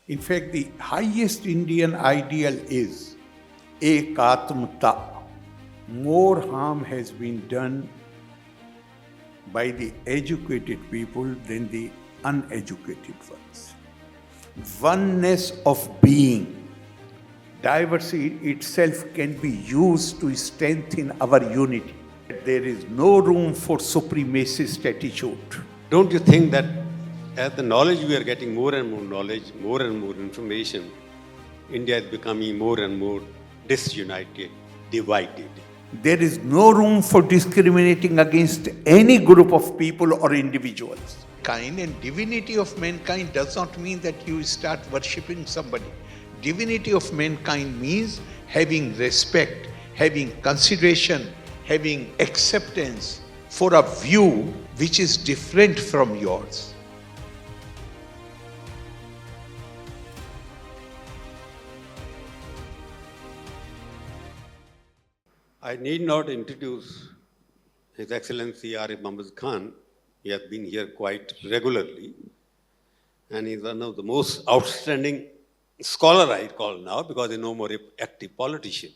In fact, the highest Indian ideal is ekatmata. More harm has been done by the educated people than the uneducated ones. Oneness of being. Diversity itself can be used to strengthen our unity. There is no room for supremacist attitude. Don't you think that as the knowledge we are getting more and more knowledge, more and more information, India is becoming more and more disunited, divided. There is no room for discriminating against any group of people or individuals. Kind and divinity of mankind does not mean that you start worshipping somebody. Divinity of mankind means having respect, having consideration, having acceptance for a view which is different from yours. I need not introduce His Excellency Arif Mohammed Khan. He has been here quite regularly, and he's one of the most outstanding scholar I call now, because he's no more an active politician.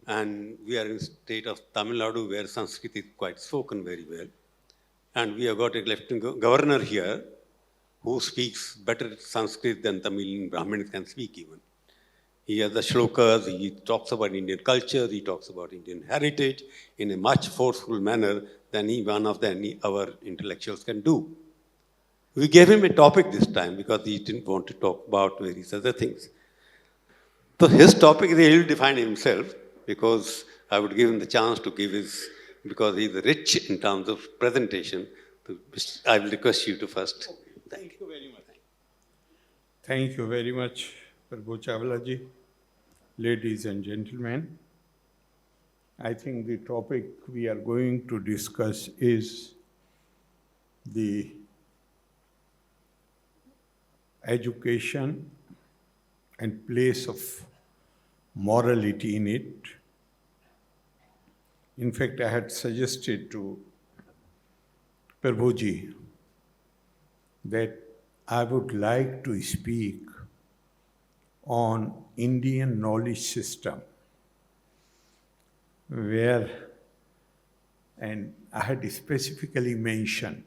And we are in the state of Tamil Nadu, where Sanskrit is quite spoken very well. And we have got a lieutenant governor here who speaks better Sanskrit than Tamil and Brahmins can speak even. He has the shlokas, he talks about Indian culture, he talks about Indian heritage in a much forceful manner than any one of our intellectuals can do. We gave him a topic this time because he didn't want to talk about various other things. So his topic, he will define himself, because I would give him the chance to give his, because he's rich in terms of presentation. I will request you to first. Thank you very much. Thank you very much, Prabhu Chawla ji. Ladies and gentlemen, I think the topic we are going to discuss is the education and place of morality in it. In fact, I had suggested to Prabhuji that I would like to speak on Indian knowledge system, where, and I had specifically mentioned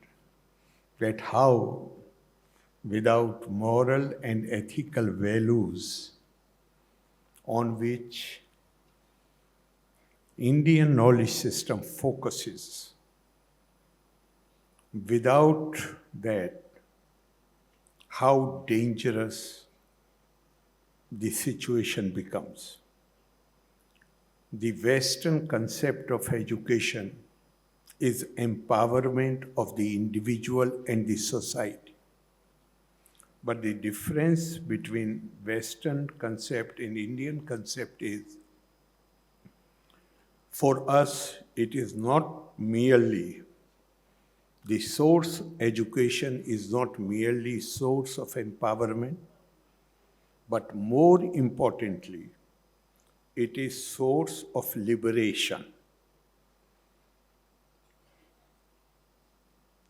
that how without moral and ethical values on which Indian knowledge system focuses, without that, how dangerous the situation becomes. The Western concept of education is empowerment of the individual and the society. But the difference between Western concept and Indian concept is, for us, it is not merely the source. Education is not merely source of empowerment, but more importantly, it is source of liberation.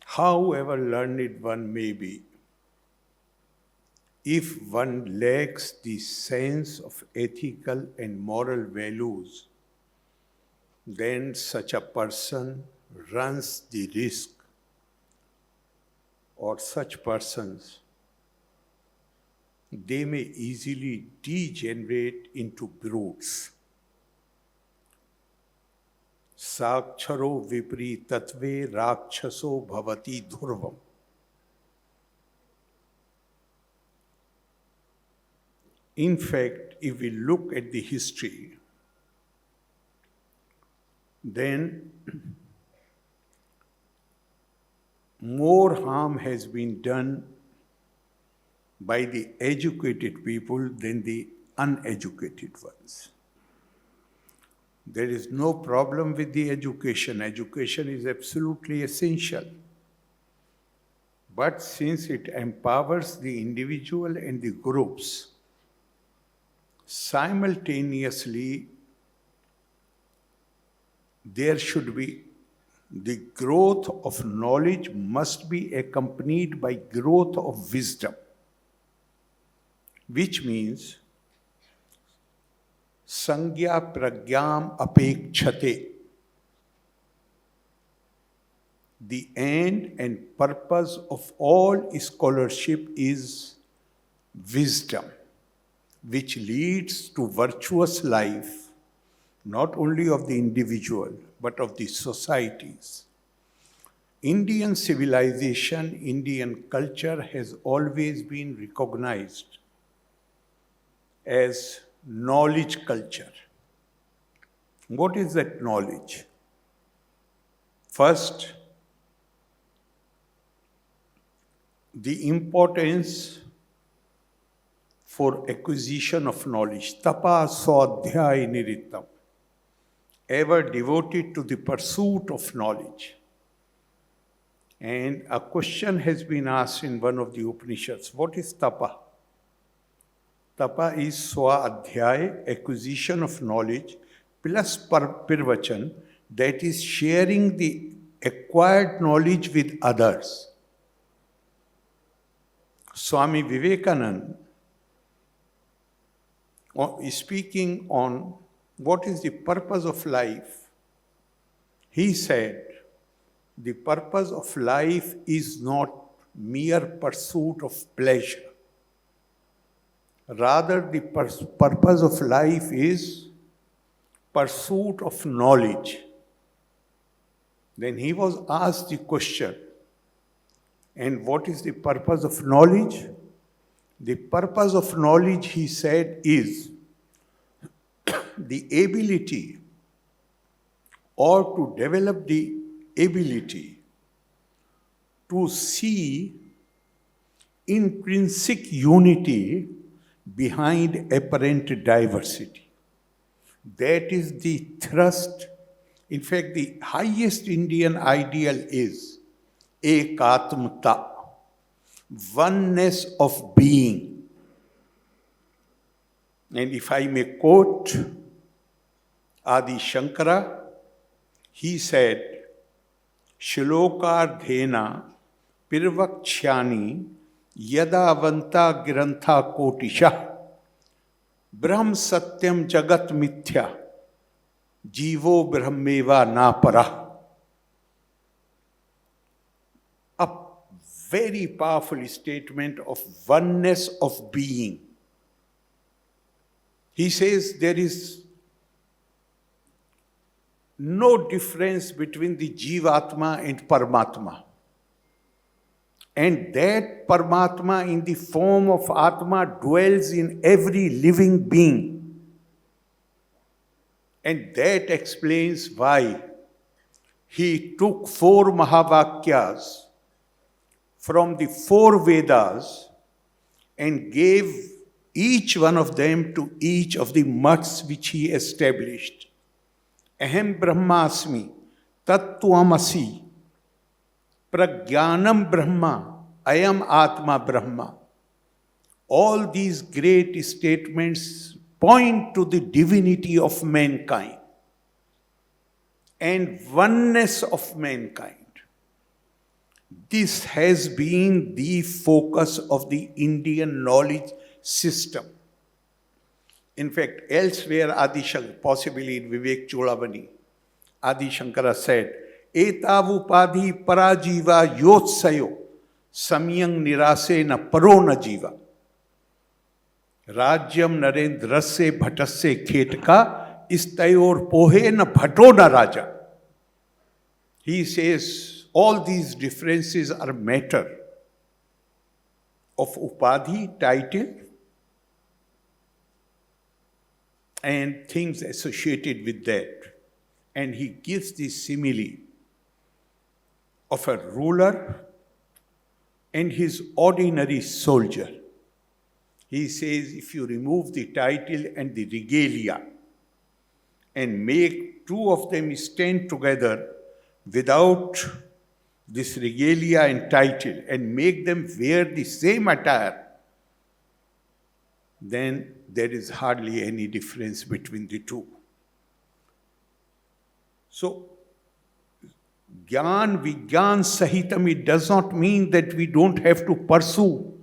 However learned one may be, if one lacks the sense of ethical and moral values, then such a person runs the risk, or such persons, they may easily degenerate into brutes. Saksharo vipri tatve rakshaso bhavati dhurvam. In fact, if we look at the history, then more harm has been done by the educated people than the uneducated ones. There is no problem with the education. Education is absolutely essential. But since it empowers the individual and the groups, simultaneously, there should be the growth of knowledge must be accompanied by growth of wisdom. which means Sangya pragyam apekshate. The end and purpose of all scholarship is wisdom, which leads to virtuous life, not only of the individual, but of the societies. Indian civilization, Indian culture has always been recognized as knowledge culture. What is that knowledge? First, the importance for acquisition of knowledge. Tapa swadhyay niritam. Ever devoted to the pursuit of knowledge. And a question has been asked in one of the Upanishads. What is tapa? Tapa is swadhyay, acquisition of knowledge, plus pirvachan, that is sharing the acquired knowledge with others. Swami Vivekananda, speaking on what is the purpose of life, he said, the purpose of life is not mere pursuit of pleasure. Rather, the purpose of life is pursuit of knowledge. Then he was asked the question, and what is the purpose of knowledge? The purpose of knowledge, he said, is the ability or to develop the ability to see intrinsic unity behind apparent diversity. That is the thrust. In fact, the highest Indian ideal is ekatmata, oneness of being. And if I may quote Adi Shankara, he said, Shilokardhena pirvakshani yadavanta grantha kotisha brahm satyam jagat mithya jivo brahmeva napara. A very powerful statement of oneness of being. He says there is no difference between the Jivatma and Paramatma. And that Paramatma in the form of Atma dwells in every living being. And that explains why he took 4 Mahavakyas from the 4 Vedas and gave each one of them to each of the mats which he established. Aham Brahmasmi, Tattvamasi, Pragyanam Brahma, Ayam Atma Brahma. All these great statements point to the divinity of mankind and oneness of mankind. This has been the focus of the Indian knowledge system. In fact, elsewhere, Adi Shankara, possibly in Vivek Chulavani, Adi Shankara said, Etavupadhi parajiva yotsayo samyang nirase na paro na jiva. Rajyam narendrasya bhatasya khetka istayor pohe na bhato na raja. He says, all these differences are matter of upadhi, title, and things associated with that. And he gives the simile of a ruler and his ordinary soldier. He says, if you remove the title and the regalia and make 2 of them stand together without this regalia and title and make them wear the same attire, then there is hardly any difference between the 2. So, Gyan, Vigyan, Sahitam, it does not mean that we don't have to pursue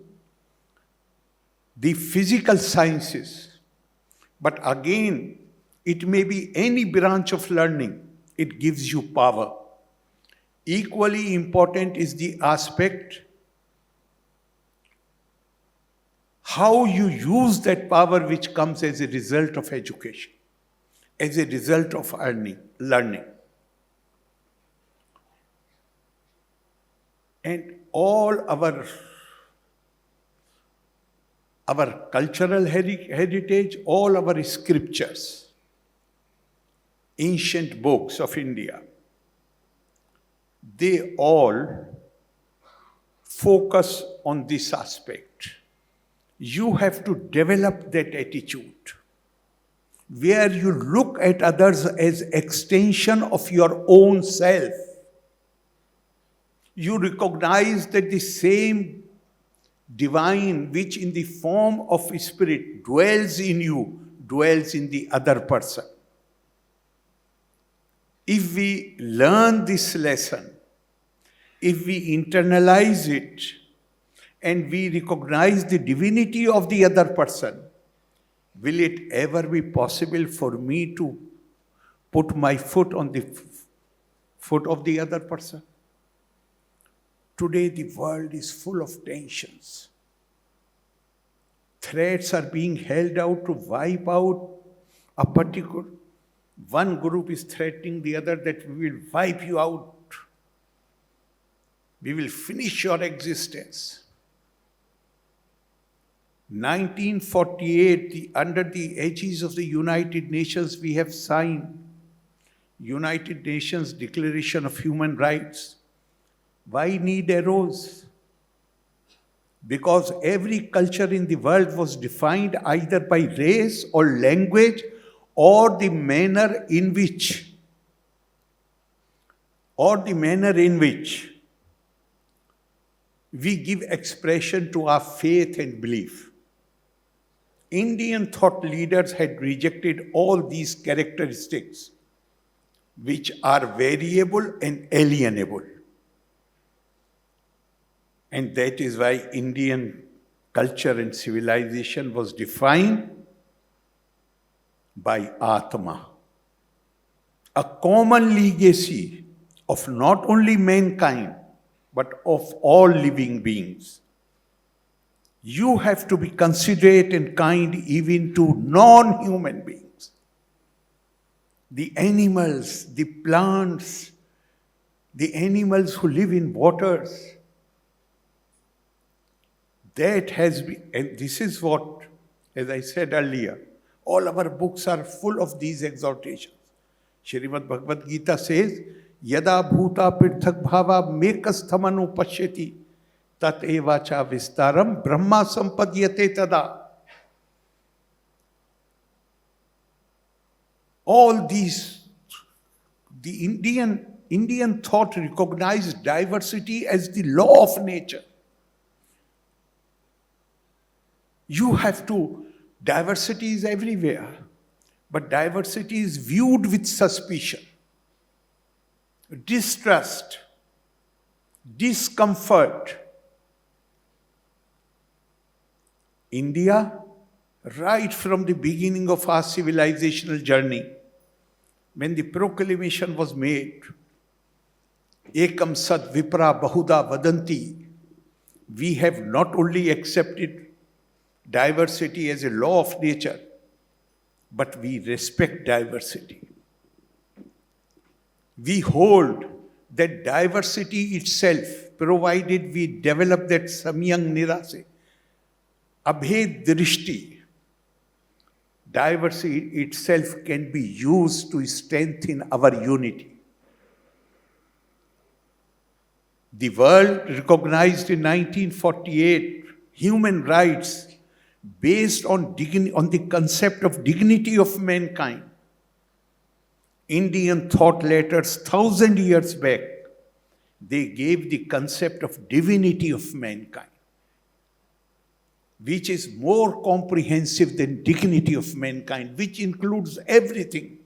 the physical sciences. But again, it may be any branch of learning, it gives you power. Equally important is the aspect how you use that power which comes as a result of education, as a result of learning. And all our cultural heritage, all our scriptures, ancient books of India, they all focus on this aspect. You have to develop that attitude where you look at others as extension of your own self. You recognize that the same divine which in the form of spirit dwells in you, dwells in the other person. If we learn this lesson, if we internalize it, and we recognize the divinity of the other person, will it ever be possible for me to put my foot on the foot of the other person? Today, the world is full of tensions. Threats are being held out to wipe out a particular. One group is threatening the other that we will wipe you out. We will finish your existence. 1948, under the aegis of the United Nations, we have signed United Nations Declaration of Human Rights. Why need arose? Because every culture in the world was defined either by race or language or the manner in which we give expression to our faith and belief. Indian thought leaders had rejected all these characteristics, which are variable and alienable. And that is why Indian culture and civilization was defined by Atma, a common legacy of not only mankind, but of all living beings. You have to be considerate and kind even to non-human beings. The animals, the plants, the animals who live in waters. That has been, and this is what, as I said earlier, all our books are full of these exhortations. Srimad Bhagavad Gita says, Yada bhuta pirthak bhava mekasthamanu pashyati tat evacha vistaram brahma sampadyate tada. All these, the Indian thought recognized diversity as the law of nature. You have to, diversity is everywhere, but diversity is viewed with suspicion, distrust, discomfort. India, right from the beginning of our civilizational journey, when the proclamation was made, Ekam Sat Vipra Bahuda Vadanti, we have not only accepted diversity as a law of nature, but we respect diversity. We hold that diversity itself, provided we develop that samyang nirase, abhed drishti, diversity itself can be used to strengthen our unity. The world recognized in 1948 human rights based on the concept of dignity of mankind. Indian thought letters 1,000 years back, they gave the concept of divinity of mankind, which is more comprehensive than dignity of mankind, which includes everything.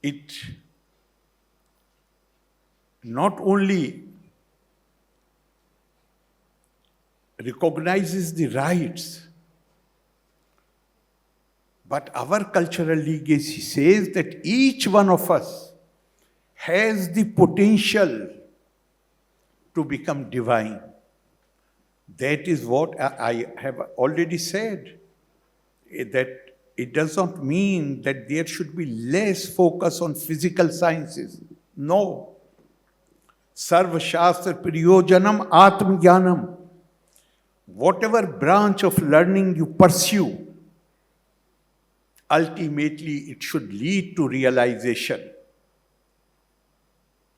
It not only recognizes the rights. But our cultural legacy says that each one of us has the potential to become divine. That is what I have already said, that it does not mean that there should be less focus on physical sciences. No. Sarva Shastra Priyojanam Atma Jnanam. Whatever branch of learning you pursue, ultimately it should lead to realization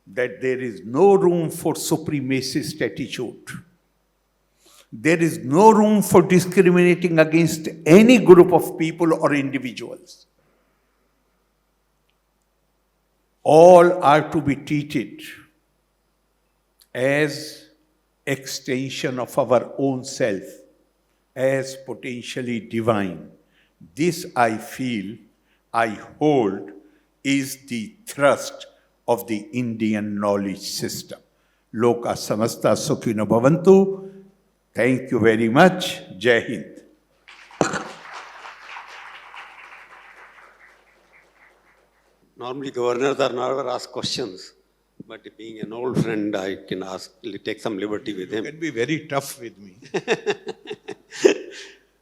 that there is no room for supremacist attitude. There is no room for discriminating against any group of people or individuals. All are to be treated as extension of our own self, as potentially divine. This I feel, I hold, is the thrust of the Indian knowledge system. Loka samasta sukhino bhavantu. Thank you very much. Jai Hind. Normally, governors are never asked questions, but being an old friend, I can take some liberty with him. You can be very tough with me.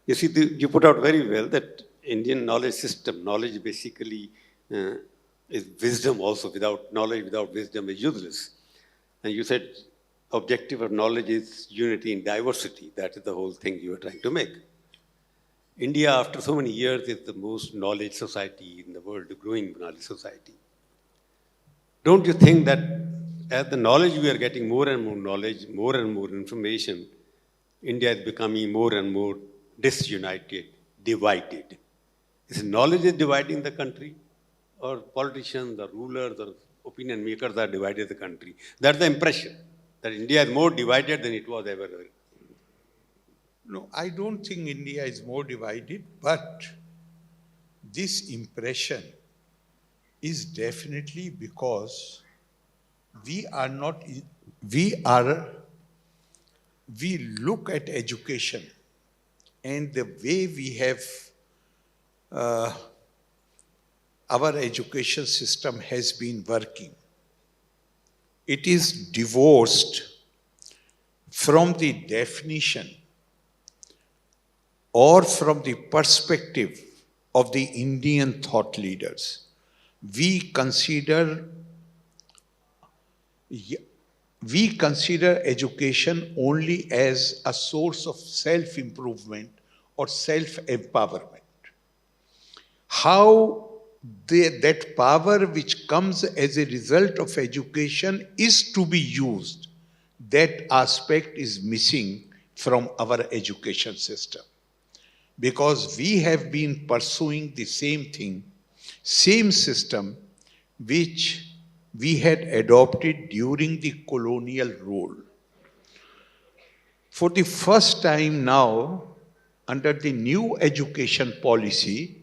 You see, you put out very well that Indian knowledge system, knowledge basically is wisdom also. Without knowledge, without wisdom is useless. And you said objective of knowledge is unity in diversity. That is the whole thing you are trying to make. India, after so many years, is the most knowledge society in the world, the growing knowledge society. Don't you think that as the knowledge we are getting more and more knowledge, more and more information, India is becoming more and more disunited, divided? Is knowledge is dividing the country, or politicians, the rulers, or opinion makers are dividing the country? That's the impression, that India is more divided than it was ever. No, I don't think India is more divided, but this impression is definitely because we look at education and the way we have our education system has been working. It is divorced from the definition or from the perspective of the Indian thought leaders. We consider education only as a source of self-improvement or self-empowerment. How that power which comes as a result of education is to be used, that aspect is missing from our education system. Because we have been pursuing the same thing, same system, which we had adopted during the colonial rule. For the first time now, under the new education policy,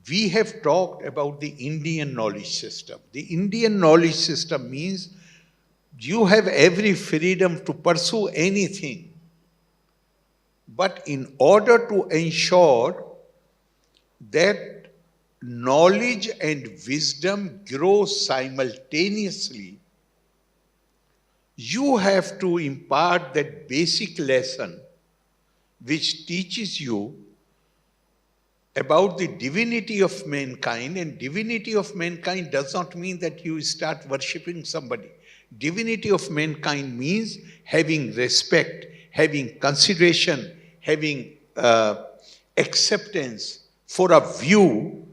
we have talked about the Indian knowledge system. The Indian knowledge system means you have every freedom to pursue anything. But in order to ensure that knowledge and wisdom grow simultaneously, you have to impart that basic lesson which teaches you about the divinity of mankind. And divinity of mankind does not mean that you start worshipping somebody. Divinity of mankind means having respect, having consideration, having acceptance for a view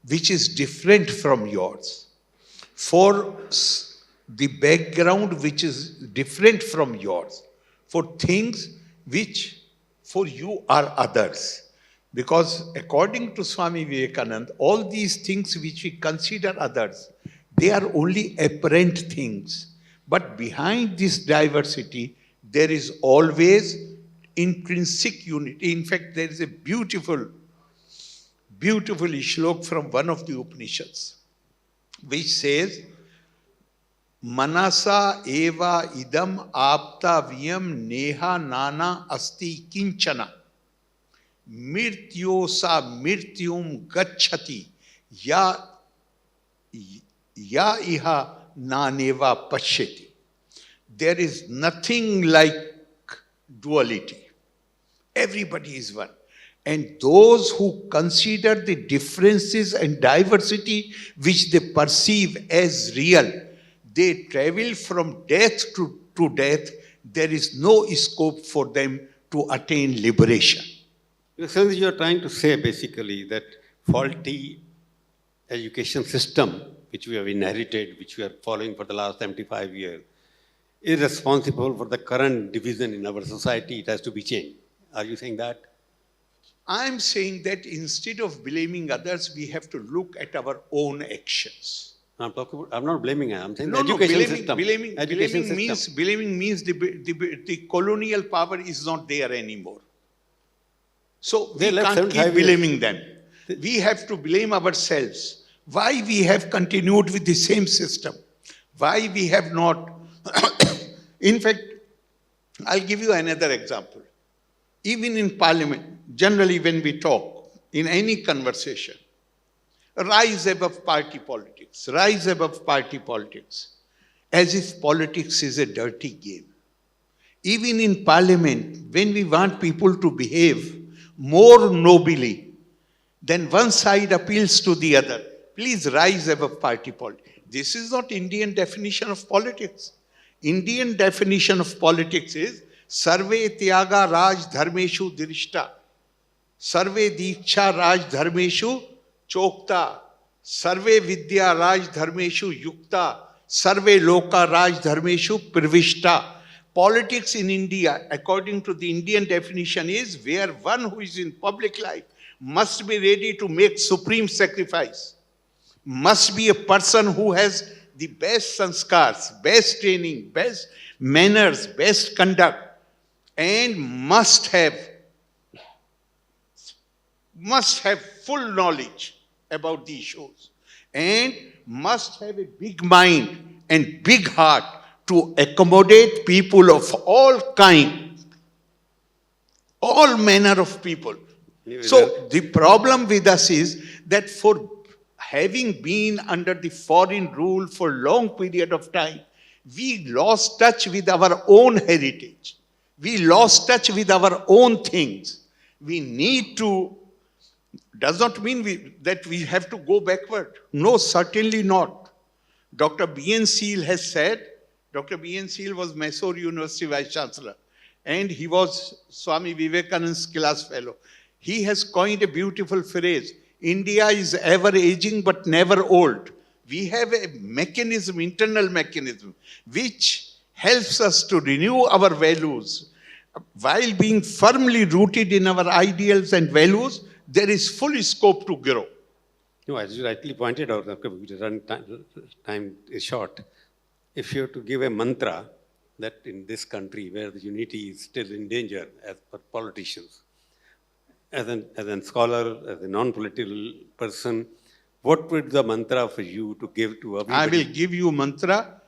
which is different from yours, for the background which is different from yours, for things which for you are others. Because according to Swami Vivekananda, all these things which we consider others, they are only apparent things. But behind this diversity, there is always intrinsic unity. In fact, there is a beautiful shlok from one of the Upanishads, which says, Manasa eva idam apta viyam neha nana asti kinchana. Mirtyosa mirtyum gacchati ya iha naneva pashyati. There is nothing like duality. Everybody is one. And those who consider the differences and diversity which they perceive as real, they travel from death to death. There is no scope for them to attain liberation. Since you are trying to say basically that faulty education system which we have inherited, which we are following for the last 75 years, is responsible for the current division in our society. It has to be changed. Are you saying that? I am saying that instead of blaming others, we have to look at our own actions. I'm not blaming her. I'm saying the education system. Blaming means the colonial power is not there anymore. So we can't keep blaming them. We have to blame ourselves. Why we have continued with the same system? Why we have not? In fact, I'll give you another example. Even in parliament, generally when we talk, in any conversation, rise above party politics, rise above party politics, as if politics is a dirty game. Even in parliament, when we want people to behave more nobly, then one side appeals to the other. Please rise above party politics. This is not Indian definition of politics. Indian definition of politics is Sarve Tyaga Raj Dharmeshu Dirishta. Sarve Diksha Raj Dharmeshu Chokta. Sarve Vidya Raj Dharmeshu Yukta. Sarve Loka Raj Dharmeshu Privishta. Politics in India, according to the Indian definition, is where one who is in public life must be ready to make supreme sacrifice, must be a person who has the best sanskars, best training, best manners, best conduct, and must have full knowledge about the issues, and must have a big mind and big heart to accommodate people of all kind, all manner of people. So the problem with us is that for having been under the foreign rule for a long period of time, we lost touch with our own heritage. We lost touch with our own things. We need to, does not mean that we have to go backward. No, certainly not. Dr. B.N. Seal has said, Dr. B.N. Seal was Mysore University Vice Chancellor, and he was Swami Vivekananda's class fellow. He has coined a beautiful phrase, India is ever aging but never old. We have a mechanism, internal mechanism, which helps us to renew our values. While being firmly rooted in our ideals and values, there is full scope to grow. No, as you rightly pointed out, time is short. If you have to give a mantra that in this country where the unity is still in danger as per politicians, as a scholar, as a non-political person, what would the mantra for you to give to everybody? I will give you mantra.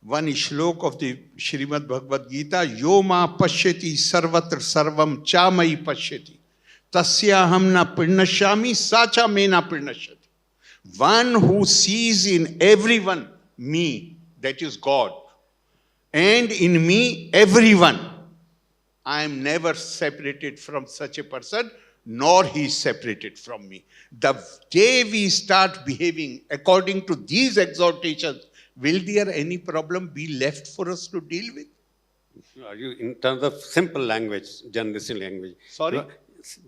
One shlok of the Srimad Bhagavad Gita, Yo ma pashyati sarvatra sarvam chamai pashyati. Tasyaham na pirnashami sacha me na pirnashyati. One who sees in everyone me, that is God, and in me everyone. I am never separated from such a person, nor he is separated from me. The day we start behaving according to these exhortations, will there any problem be left for us to deal with? Are you, in terms of simple language, journalistic language? Sorry?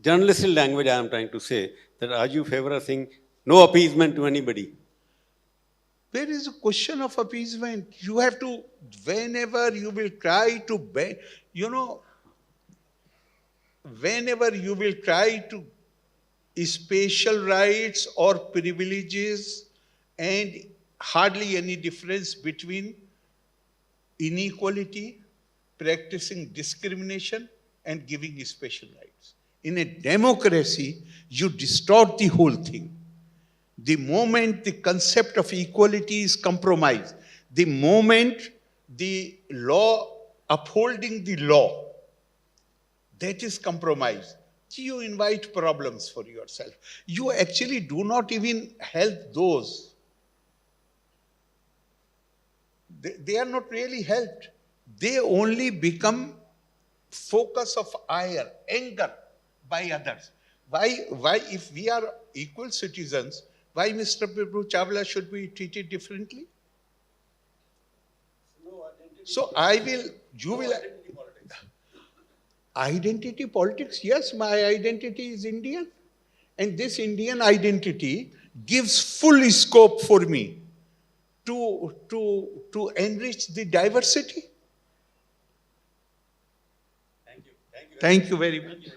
Journalistic language, I am trying to say, that are you favor of saying no appeasement to anybody? Where is a question of appeasement? You have to, whenever you will try to, whenever you will try to special rights or privileges, and hardly any difference between inequality, practicing discrimination, and giving special rights. In a democracy, you distort the whole thing. The moment the concept of equality is compromised, The moment the law, upholding the law, that is compromised, you invite problems for yourself. You actually do not even help those. They are not really helped. They only become focus of ire, anger by others. Why, if we are equal citizens, why Mr. Prabhu Chawla should be treated differently? So you will. Identity politics, yes, my identity is Indian. And this Indian identity gives full scope for me to enrich the diversity. Thank you very much.